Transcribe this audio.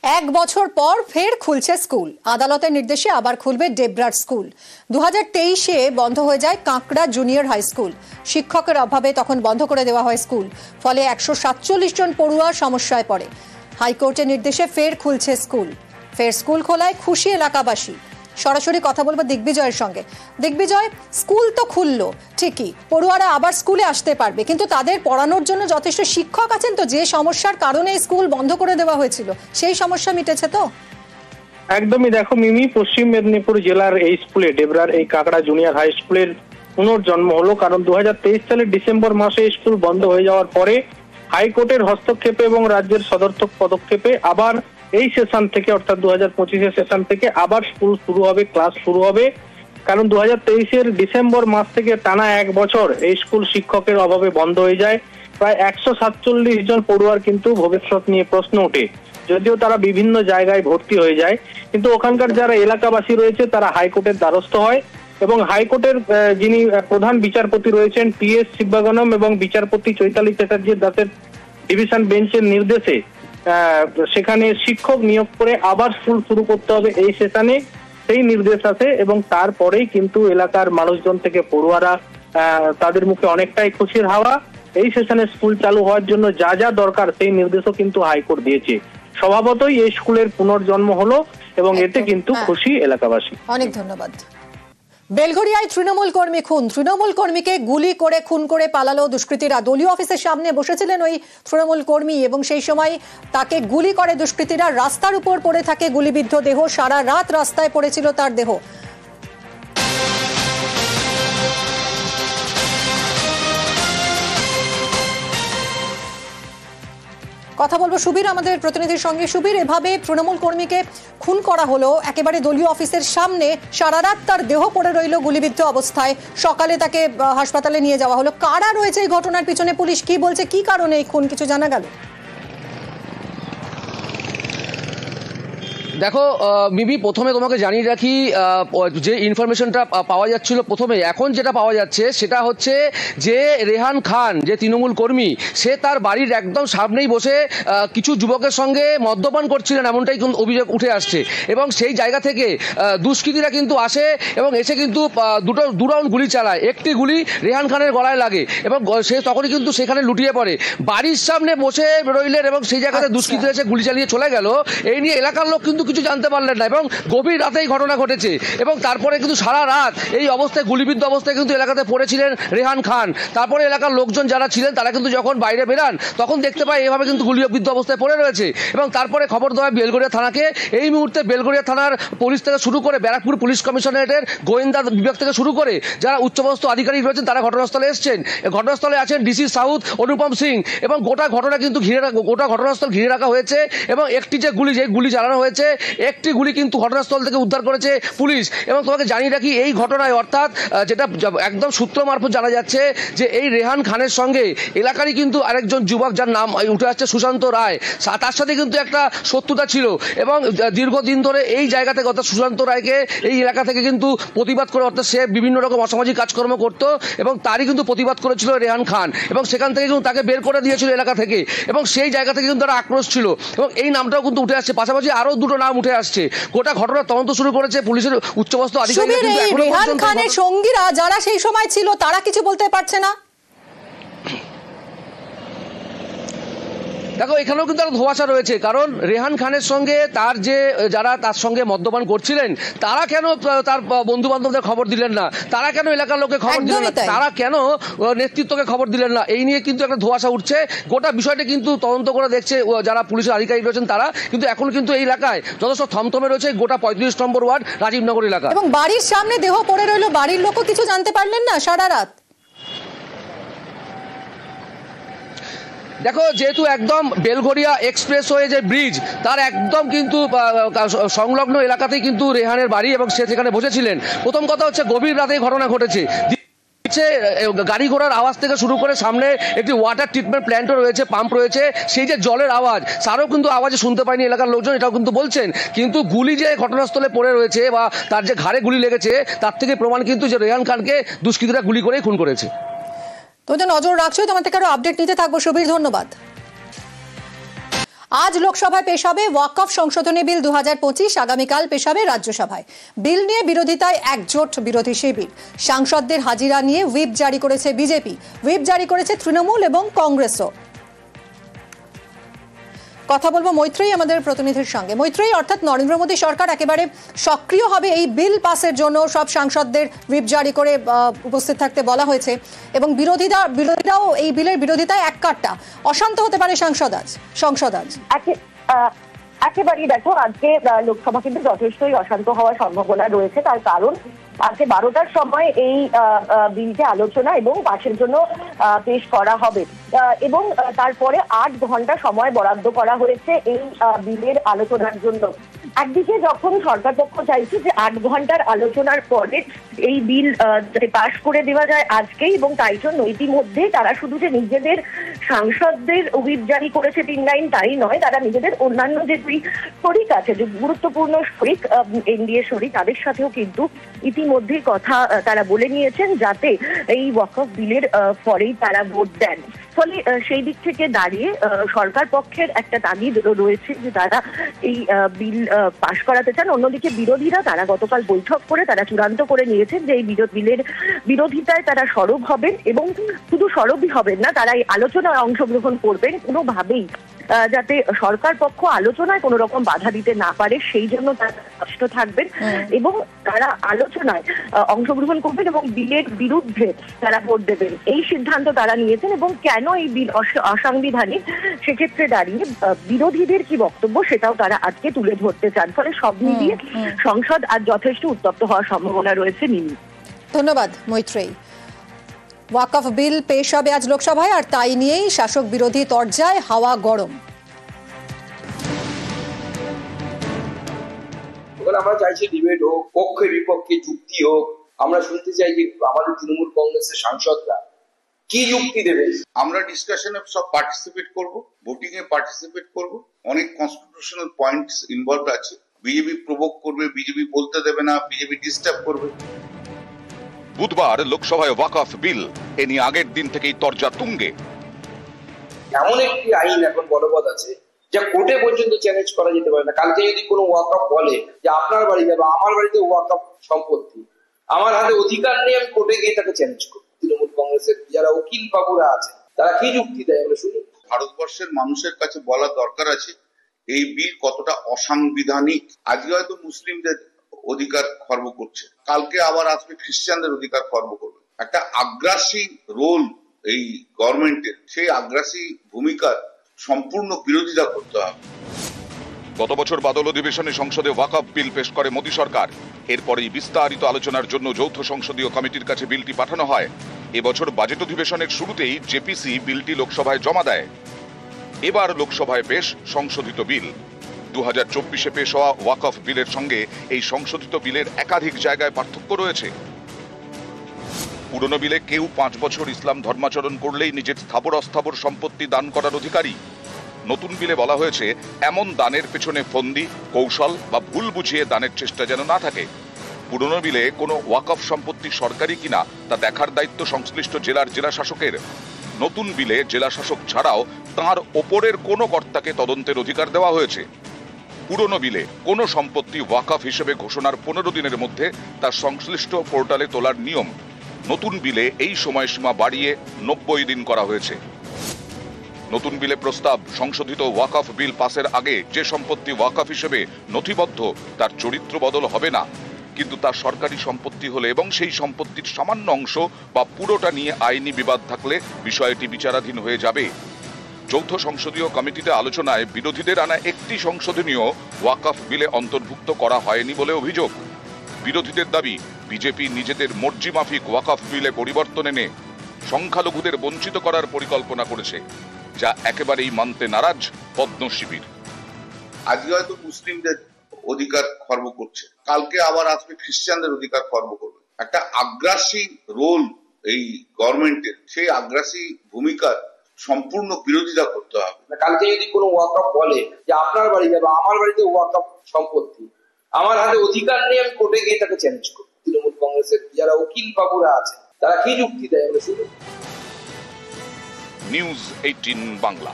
এক বছর পর ফের খুলছে স্কুল। আদালতের নির্দেশে আবার খুলবে ডেবরার স্কুল। 2023-এ বন্ধ হয়ে যায় কাঁকড়া জুনিয়র হাই স্কুল। শিক্ষকের অভাবে তখন বন্ধ করে দেওয়া হয় স্কুল। ফলে 147 জন পড়ুয়া সমস্যায় পড়ে। হাইকোর্টের নির্দেশে ফের খুলছে স্কুল। ফের স্কুল খোলায় খুশি এলাকাবাসী। সরাসরি কথা বলবো দিগ্বিজয়ের সঙ্গে। দিগ্বিজয়, স্কুল তো খুললো ঠিকই, পড়ুয়ারা আবার স্কুলে আসতে পারবে, কিন্তু তাদের পড়ানোর জন্য যথেষ্ট শিক্ষক আছেন তো? যে সমস্যার কারণে স্কুল বন্ধ করে দেওয়া হয়েছিল সেই সমস্যা মিটেছে তো? একদমই। দেখো মিমি, পশ্চিম মেদিনীপুর জেলার এই স্কুলে, ডেবরার এই কাঁকড়া জুনিয়র হাই স্কুলের পুনর্জন্ম হলো। কারণ 2023 সালের ডিসেম্বর মাসে স্কুল বন্ধ হয়ে যাওয়ার পরে হাইকোর্টের হস্তক্ষেপে এবং রাজ্যের সদর্থক পদক্ষেপে আবার এই সেশন থেকে, অর্থাৎ 2025-এর সেশন থেকে আবার স্কুল শুরু হবে, ক্লাস শুরু হবে। কারণ 2023-এর ডিসেম্বর মাস থেকে টানা এক বছর এই স্কুল শিক্ষকের অভাবে বন্ধ হয়ে যায়। প্রায় 147 জন পড়ুয়ার কিন্তু ভবিষ্যৎ নিয়ে প্রশ্ন ওঠে। যদিও তারা বিভিন্ন জায়গায় ভর্তি হয়ে যায়, কিন্তু ওখানকার যারা এলাকাবাসী রয়েছে তারা হাইকোর্টের দ্বারস্থ হয় এবং হাইকোর্টের যিনি প্রধান বিচারপতি রয়েছেন টি.এস. শিবগণম এবং বিচারপতি চৈতালি চ্যাটার্জি দাসের ডিভিশন বেঞ্চের নির্দেশে সেখানে শিক্ষক নিয়োগ করে আবার স্কুল শুরু করতে হবে এই সেশনে, সেই নির্দেশ আছে। এবং তারপরেই কিন্তু এলাকার মানুষজন থেকে পড়ুয়ারা তাদের মুখে অনেকটাই খুশির হাওয়া। এই সেশনে স্কুল চালু হওয়ার জন্য যা যা দরকার সেই নির্দেশও কিন্তু হাইকোর্ট দিয়েছে। স্বভাবতই এই স্কুলের পুনর্জন্ম হলো এবং এতে কিন্তু খুশি এলাকাবাসী। অনেক ধন্যবাদ। বেলঘরিয়ায় তৃণমূল কর্মী খুন। তৃণমূল কর্মীকে গুলি করে খুন করে পালালো দুষ্কৃতীরা। দলীয় অফিসের সামনে বসেছিলেন ওই তৃণমূল কর্মী এবং সেই সময় তাকে গুলি করে দুষ্কৃতীরা। রাস্তার উপর পড়ে থাকে গুলিবিদ্ধ দেহ। সারা রাত রাস্তায় পড়েছিল তার দেহ। কথা বলবো সুবীর, আমাদের প্রতিনিধির সঙ্গে। সুবীর, এভাবে তৃণমূল কর্মীকে খুন করা হলো একেবারে দলীয় অফিসের সামনে, সারা রাত তার দেহ পড়ে রইল গুলিবিদ্ধ অবস্থায়, সকালে তাকে হাসপাতালে নিয়ে যাওয়া হলো। কারা রয়েছে এই ঘটনার পিছনে? পুলিশ কি বলছে, কি কারণে এই খুন, কিছু জানা গেল? দেখো মিমি, প্রথমে তোমাকে জানিয়ে রাখি যে ইনফরমেশনটা পাওয়া যাচ্ছিল প্রথমে, এখন যেটা পাওয়া যাচ্ছে সেটা হচ্ছে যে রেহান খান, যে তৃণমূল কর্মী, সে তার বাড়ির একদম সামনেই বসে কিছু যুবকের সঙ্গে মদ্যপান করছিলেন, এমনটাই অভিযোগ উঠে আসছে। এবং সেই জায়গা থেকে দুষ্কৃতীরা কিন্তু আসে এবং এসে কিন্তু দু রাউন্ড গুলি চালায়। একটি গুলি রেহান খানের গলায় লাগে এবং সে তখনই কিন্তু সেখানে লুটিয়ে পড়ে। বাড়ির সামনে বসে রইলেন এবং সেই জায়গাতে দুষ্কৃতীরা এসে গুলি চালিয়ে চলে গেল। এই নিয়ে এলাকার লোক কিন্তু কিছু জানতে পারলেন না এবং গভীর রাতে এই ঘটনা ঘটেছে। এবং তারপরে কিন্তু সারা রাত এই অবস্থায়, গুলিবিদ্ধ অবস্থায় কিন্তু এলাকাতে পড়েছিলেন রেহান খান। তারপরে এলাকার লোকজন যারা ছিলেন তারা কিন্তু যখন বাইরে বেরান তখন দেখতে পায় এভাবে কিন্তু গুলিবিদ্ধ অবস্থায় পড়ে রয়েছে। এবং তারপরে খবর দেওয়া হয় বেলঘরিয়া থানাকে। এই মুহূর্তে বেলঘরিয়া থানার পুলিশ থেকে শুরু করে ব্যারাকপুর পুলিশ কমিশনারেটের গোয়েন্দা বিভাগ থেকে শুরু করে যারা উচ্চপদস্থ আধিকারিক রয়েছেন তারা ঘটনাস্থলে এসছেন। ঘটনাস্থলে আছেন ডিসি সাউথ অনুপম সিং এবং গোটা ঘটনা কিন্তু গোটা ঘটনাস্থল ঘিরে রাখা হয়েছে। এবং একটি যে গুলি চালানো হয়েছে, একটি গুলি কিন্তু ঘটনাস্থল থেকে উদ্ধার করেছে পুলিশ। এবং তোমাকে জানিয়ে রাখি এই ঘটনায়, অর্থাৎ যেটা একদম সূত্র মারফত জানা যাচ্ছে যে এই রেহান খানের সঙ্গে এলাকারই কিন্তু আরেকজন যুবক যার নাম উঠে আসছে সুশান্ত রায়, তার সাথে কিন্তু একটা শত্রুতা ছিল। এবং দীর্ঘদিন ধরে এই জায়গা থেকে, অর্থাৎ সুশান্ত রায়কে এই এলাকা থেকে কিন্তু প্রতিবাদ করে, অর্থাৎ সে বিভিন্ন রকম অসামাজিক কাজকর্ম করতো এবং তারই কিন্তু প্রতিবাদ করেছিল রেহান খান এবং সেখান থেকে কিন্তু তাকে বের করে দিয়েছিল এলাকা থেকে। এবং সেই জায়গা থেকে কিন্তু তারা আক্রোশ ছিল এবং এই নামটাও কিন্তু উঠে আসছে। পাশাপাশি আরো দুটো নাম উঠে আসছে। গোটা ঘটনার তদন্ত শুরু করেছে পুলিশের উচ্চপদস্থ আধিকারিকরা। রেহান খানের সঙ্গীরা যারা সেই সময় ছিল তারা কিছু বলতে পারছে না। দেখো এখানেও কিন্তু একটা ধোঁয়াশা রয়েছে, কারণ রেহান খানের সঙ্গে যারা তার সঙ্গে মদ্যপান করছিলেন তারা কেন তার বন্ধু বান্ধবদের খবর দিলেন না, তারা কেন এলাকার লোকে খবর দিলেন না, তারা কেন নেতৃত্বকে খবর দিলেন না, এই নিয়ে কিন্তু একটা ধোঁয়াশা উঠছে। গোটা বিষয়টা কিন্তু তদন্ত করে দেখছে যারা পুলিশের আধিকারিক রয়েছেন তারা। কিন্তু এখন কিন্তু এই এলাকায় যথেষ্ট থমথমে রয়েছে গোটা 35 নম্বর ওয়ার্ড রাজীবনগর এলাকা। এবং বাড়ির সামনে দেহ পড়ে রইল, বাড়ির লোকও কিছু জানতে পারলেন না সারা রাত। দেখো যেহেতু একদম বেলঘরিয়া এক্সপ্রেসওয়ে যে ব্রিজ তার একদম কিন্তু সংলগ্ন এলাকাতেই কিন্তু রেহানের বাড়ি এবং সে সেখানে বসেছিলেন। প্রথম কথা হচ্ছে গভীর রাতে ঘটনা ঘটেছে। গাড়ি ঘোড়ার আওয়াজ থেকে শুরু করে সামনে একটি ওয়াটার ট্রিটমেন্ট প্ল্যান্টও রয়েছে, পাম্প রয়েছে, সেই যে জলের আওয়াজ তারও কিন্তু আওয়াজে শুনতে পায়নি এলাকার লোকজন, এটাও কিন্তু বলছেন। কিন্তু গুলি যে ঘটনাস্থলে পড়ে রয়েছে বা তার যে ঘাড়ে গুলি লেগেছে তার থেকে প্রমাণ কিন্তু যে রেহান খানকে দুষ্কৃতীরা গুলি করেই খুন করেছে। তো নজর রাখছো, তোমার থেকে আরো আপডেট নিতে থাকবো। সুবীর, ধন্যবাদ। আজ লোকসভায় পেশ হবে ওয়াকফ সংশোধনী বিল 2025, আগামীকাল পেশ হবে রাজ্যসভায়। বিল নিয়ে বিরোধিতায় একজোট বিরোধী শিবির। সাংসদদের হাজিরা নিয়ে হুইপ জারি করেছে বিজেপি, হুইপ জারি করেছে তৃণমূল এবং কংগ্রেসও। কথা বলবো মৈত্রেয়ী আমাদের প্রতিনিধির সঙ্গে। মৈত্রেয়ী, অর্থাৎ নরেন্দ্র মোদী সরকার একেবারে সক্রিয় হবে এই বিল পাসের জন্য, সব সাংসদদের হুইপ জারি করে উপস্থিত থাকতে বলা হয়েছে এবং বিরোধীরাও এই বিলের বিরোধিতায় এককাট্টা। অশান্ত হতে পারে সংসদ আজ। একেবারেই দেখো, আজকে লোকসভা কিন্তু যথেষ্টই অশান্ত হওয়ার সম্ভাবনা রয়েছে। তার কারণ আজকে 12টার সময় এই বিলটি আলোচনা এবং পাশের জন্য পেশ করা হবে এবং তারপরে 8 ঘন্টা সময় বরাদ্দ করা হয়েছে এই বিলের আলোচনার জন্য। একদিকে যখন সরকার পক্ষ চাইছে যে 8 ঘন্টার আলোচনার পরে এই বিল পাশ করে দেওয়া যায় আজকেই, এবং তাই জন্য ইতিমধ্যে তারা শুধু যে নিজেদের সাংসদদের হুইপ জারি করেছে 3 লাইন তাই নয়, তারা নিজেদের অন্যান্য যে দুই শরিক আছে, যে গুরুত্বপূর্ণ শরিক এনডিএ শরিক, তাদের সাথেও কিন্তু ইতিমধ্যেই কথা তারা বলে নিয়েছেন যাতে এই ওয়াকফ বিলের পরেই তারা ভোট দেন। ফলে সেই দিক থেকে দাঁড়িয়ে সরকার পক্ষের একটা তাগিদ রয়েছে যে তারা এই বিল পাশ করাতে চান। অন্যদিকে বিরোধীরা তারা গতকাল বৈঠক করে তারা চূড়ান্ত করে নিয়েছেন যে এই বিলের বিরোধিতায় তারা সরব হবেন এবং শুধু সরবই হবেন না, তারা এই আলোচনায় অংশগ্রহণ করবেন কোনোভাবেই যাতে সরকার পক্ষ আলোচনায় কোনো রকম বাধা দিতে না পারে, সেই জন্য তারা কষ্ট থাকবেন এবং তারা আলোচনায় অংশগ্রহণ করবেন এবং বিলের বিরুদ্ধে তারা ভোট দেবেন, এই সিদ্ধান্ত তারা নিয়েছেন। এবং কেন এই বিল অসাংবিধানিক সেক্ষেত্রে দাঁড়িয়ে বিরোধীদের কি বক্তব্য সেটাও তারা আজকে তুলে ধরতে চান। ফলে সব মিলিয়ে সংসদ আজ যথেষ্ট উত্তপ্ত হওয়ার সম্ভাবনা রয়েছে। মিমি, ধন্যবাদ মৈত্রেয়ী। ওয়াকফ বিল পেশ হবে আজ লোকসভায়, আর তাই নিয়েই শাসক বিরোধী তরজায় হাওয়া গরম। আমরা চাইছি ডিবেট হোক, পক্ষে বিপক্ষে যুক্তি হোক। আমরা শুনতে চাই যে আমাদের তৃণমূল কংগ্রেসের সাংসদরা কি যুক্তি দেবে। আমরা ডিসকাশনে সব পার্টিসিপেট করব, ভোটিং এ পার্টিসিপেট করব। অনেক কনস্টিটিউশনাল পয়েন্টস ইনভলভ আছে। বিজেপি প্রভোক করবে, বিজেপি বলতে দেবে না, বিজেপি ডিস্টার্ব করবে। বুধবার লোকসভায় ওয়াকফ বিল এ নিয়ে আগের দিন থেকেই তরজা তুঙ্গে। এমন একটি আইন এখন বলবৎ আছে যা কোর্টে পর্যন্ত চ্যালেঞ্জ করা যেতে পারে না। কালকে যদি কোনো ওয়াকফ বলে যে আপনার বাড়িতে বা আমার বাড়িতে ওয়াকফ সম্পত্তি, আমার হাতে অধিকার নেই, আমি কোর্টে গিয়ে তাকে চ্যালেঞ্জ করি। তৃণমূল কংগ্রেসের যারা উকিল বাবুরা আছে তারা কি যুক্তি দেয় আমরা শুনি। ভারতবর্ষের মানুষের কাছে বলা দরকার আছে এই বিল কতটা অসাংবিধানিক। আজকে হয়তো মুসলিমদের অধিকার খর্ব করছে, কালকে আবার আসবে খ্রিস্টানদের অধিকার খর্ব করবে। একটা আগ্রাসী রোল এই গভর্নমেন্টের, সেই আগ্রাসী ভূমিকার সম্পূর্ণ বিরোধিতা করতে হবে। গত বছর বাদল অধিবেশনে সংসদে ওয়াকফ বিল পেশ করে মোদী সরকার। এরপরেই বিস্তারিত আলোচনার জন্য যৌথ সংসদীয় কমিটির কাছে বিলটি পাঠানো হয়। এবছর বাজেট অধিবেশনের শুরুতেই জেপিসি বিলটি লোকসভায় জমা দেয়। এবার লোকসভায় পেশ সংশোধিত বিল। 2024-এ পেশ হওয়া ওয়াকফ বিলের সঙ্গে এই সংশোধিত বিলের একাধিক জায়গায় পার্থক্য রয়েছে। পুরনো বিলে কেউ 5 বছর ইসলাম ধর্মাচরণ করলেই নিজের স্থাবর অস্থাবর সম্পত্তি দান করার অধিকারী। নতুন বিলে বলা হয়েছে এমন দানের পেছনে ফন্দি, কৌশল বা ভুল বুঝিয়ে দানের চেষ্টা যেন না থাকে। পুরনো বিলে কোনো ওয়াকফ সম্পত্তি সরকারি কিনা তা দেখার দায়িত্ব সংশ্লিষ্ট জেলা শাসকের। নতুন বিলে জেলা শাসক ছাড়াও তাঁর ওপরের কোনো কর্তাকে তদন্তের অধিকার দেওয়া হয়েছে। পুরনো বিলে কোনো সম্পত্তি ওয়াকফ হিসেবে ঘোষণার 15 দিনের মধ্যে তার সংশ্লিষ্ট পোর্টালে তোলার নিয়ম। নতুন বিলে এই সময়সীমা বাড়িয়ে 90 দিন করা হয়েছে। নতুন বিলে প্রস্তাব, সংশোধিত ওয়াকফ বিল পাসের আগে যে সম্পত্তি ওয়াকফ হিসেবে নথিবদ্ধ তার চরিত্র বদল হবে না, কিন্তু তা সরকারি সম্পত্তি হলে এবং সেই সম্পত্তির সামান্য অংশ বা পুরোটা নিয়ে আইনি বিবাদ থাকলে বিষয়টি বিচারাধীন হয়ে যাবে। যৌথ সংসদীয় কমিটিতে আলোচনায় বিরোধীদের আনা একটি সংশোধনীয় ওয়াকফ বিলে অন্তর্ভুক্ত করা হয়নি বলে অভিযোগ। বিরোধীদের দাবি বিজেপি নিজেদের মর্জি মাফিক ওয়াকফ বিলে পরিবর্তন এনে সংখ্যালঘুদের বঞ্চিত করার পরিকল্পনা করেছে, যা একেবারেই মানতে নারাজ পদ্ম শিবির। আজকে হয়তো মুসলিমদের অধিকার খর্ব করছে, কালকে আবার আসবে খ্রিস্টানদের অধিকার খর্ব করবে। একটা আগ্রাসী রোল এই গভর্নমেন্টের, সেই আগ্রাসী ভূমিকার সম্পূর্ণ বিরোধিতা করতে হবে। কালকে যদি কোনো ওয়াকফ বলে যে আপনার বাড়িতে বা আমার বাড়িতে ওয়াকফ সম্পত্তি, আমার হাতে অধিকার নেই, আমি কোর্টে গিয়ে তাকে চ্যালেঞ্জ করি। তৃণমূল কংগ্রেসের যারা উকিল বাবুরা আছে তারা কি যুক্তি দেয় আমরা শুনি। নিউজ 18 বাংলা।